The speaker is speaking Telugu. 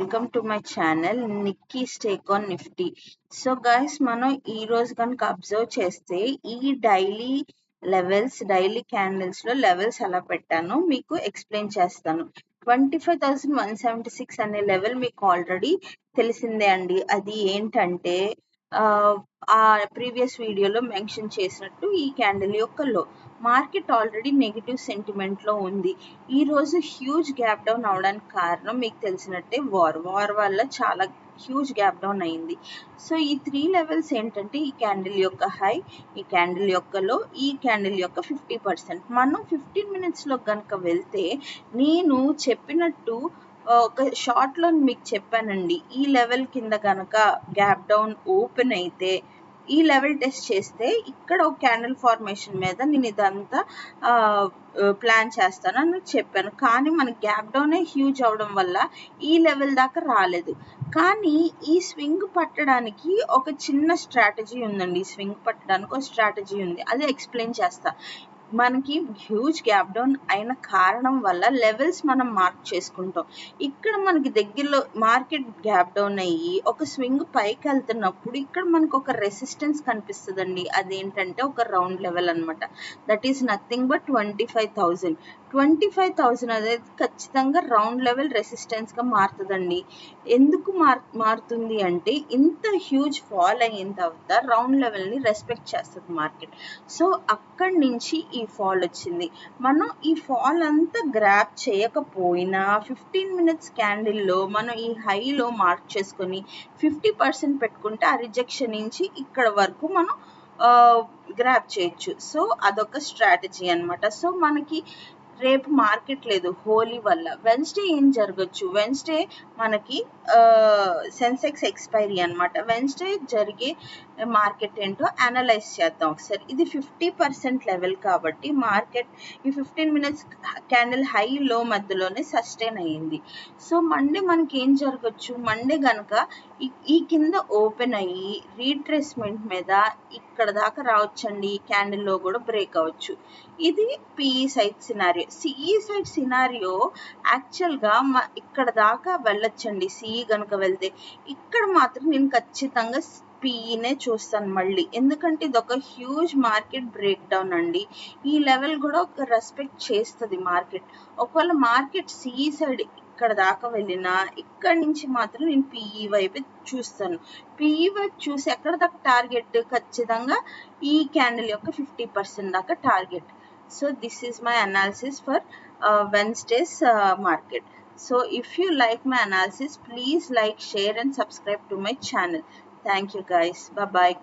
Welcome to my channel Nikki's take on Nifty. So guys, మనం ఈ రోజు కనుక అబ్జర్వ్ చేస్తే ఈ డైలీ క్యాండిల్స్ లో లెవెల్స్ ఎలా పెట్టానో మీకు ఎక్స్ప్లెయిన్ చేస్తాను. 25,176 అనే లెవెల్ మీకు ఆల్రెడీ తెలిసిందే అండి. అది ఏంటంటే ఆ ప్రీవియస్ వీడియోలో మెన్షన్ చేసినట్టు ఈ క్యాండిల్ యొక్క లో. మార్కెట్ ఆల్రెడీ నెగిటివ్ సెంటిమెంట్ లో ఉంది. ఈ రోజు హ్యూజ్ గ్యాప్ డౌన్ అవడానికి కారణం మీకు తెలిసినట్టే వార్ వల్ల చాలా హ్యూజ్ గ్యాప్ డౌన్ అయింది. సో ఈ 3 లెవెల్స్ ఏంటంటే ఈ క్యాండిల్ యొక్క హై, ఈ క్యాండిల్ యొక్క లో, ఈ క్యాండిల్ యొక్క 50%. మనం 15 minutes లో కనుక వెళ్తే నేను చెప్పినట్టు ఒక షార్ట్ లో మీకు చెప్పానండి. ఈ లెవెల్ కింద కనుక గ్యాప్ డౌన్ ఓపెన్ అయితే ఈ లెవెల్ టెస్ట్ చేస్తే ఇక్కడ ఒక క్యాండిల్ ఫార్మేషన్ మీద నేను ఇదంతా ప్లాన్ చేస్తానని చెప్పాను. కానీ మన గ్యాప్ డౌన్ హ్యూజ్ అవడం వల్ల ఈ లెవెల్ దాకా రాలేదు. కానీ ఈ స్వింగ్ పట్టడానికి ఒక చిన్న స్ట్రాటజీ ఉందండి. స్వింగ్ పట్టడానికి ఒక స్ట్రాటజీ ఉంది, అది ఎక్స్ప్లెయిన్ చేస్తా. మనకి హ్యూజ్ గ్యాప్ డౌన్ అయిన కారణం వల్ల లెవెల్స్ మనం మార్క్ చేసుకుంటాం. ఇక్కడ మనకి దగ్గరలో మార్కెట్ గ్యాప్ డౌన్ అయ్యి ఒక స్వింగ్ పైకి వెళ్తున్నప్పుడు ఇక్కడ మనకు ఒక రెసిస్టెన్స్ కనిపిస్తుందండి. అదేంటంటే ఒక రౌండ్ లెవెల్ అనమాట. That is nothing but 25,000. 25,000 అనేది ఖచ్చితంగా రౌండ్ లెవెల్ రెసిస్టెన్స్ గా మారుతుందండి. ఎందుకు మారుతుంది అంటే ఇంత హ్యూజ్ ఫాల్ అయిన తర్వాత రౌండ్ లెవెల్ ని రెస్పెక్ట్ చేస్తుంది మార్కెట్. సో అక్కడి నుంచి ఈ ఫాల్ వచ్చింది. మనం ఈ ఫాల్ అంతా గ్రాప్ చేయకపోయినా 15 minutes క్యాండిల్లో మనం ఈ హైలో మార్క్ చేసుకొని 50% పెట్టుకుంటే ఆ రిజెక్షన్ నుంచి ఇక్కడ వరకు మనం గ్రాప్ చేయొచ్చు. సో అదొక స్ట్రాటజీ అనమాట. సో మనకి రేపు మార్కెట్ లేదు హోలీ వల్ల. వెన్స్డే ఏం జరగచ్చు? వెన్స్డే మనకి సెన్సెక్స్ ఎక్స్పైరీ అనమాట. వెన్స్డే జరిగే మార్కెట్ ఏంటో అనలైజ్ చేద్దాం ఒకసారి. ఇది 50% లెవెల్ కాబట్టి మార్కెట్ ఈ 15 minutes క్యాండిల్ హై లో మధ్యలోనే సస్టైన్ అయ్యింది. సో మండే మనకి ఏం జరగచ్చు? మండే గనక ఈ కింద ఓపెన్ అయ్యి రీట్రేస్మెంట్ మీద ఇక్కడ దాకా రావచ్చండి. ఈ క్యాండిల్ లో కూడా బ్రేక్ అవ్వచ్చు. ఇది PE side scenario. CE side scenario యాక్చువల్గా ఇక్కడ దాకా వెళ్ళొచ్చండి. సిఈ కనుక వెళ్తే ఇక్కడ మాత్రం నేను ఖచ్చితంగా పిఈనే చూస్తాను మళ్ళీ. ఎందుకంటే ఇది ఒక హ్యూజ్ మార్కెట్ బ్రేక్ డౌన్ అండి. ఈ లెవెల్ కూడా ఒక రెస్పెక్ట్ చేస్తుంది మార్కెట్. ఒకవేళ మార్కెట్ సిఈ సైడ్ ఇక్కడ దాకా వెళ్ళినా ఇక్కడ నుంచి మాత్రం నేను పిఈ వైపు చూస్తాను. పిఈ వైపు చూసి ఎక్కడ దాకా టార్గెట్? ఖచ్చితంగా ఈ క్యాండిల్ యొక్క 50% దాకా target. So this is my analysis for Wednesday's market. So if you like my analysis, please like, share and subscribe to my channel. Thank you guys. Bye bye.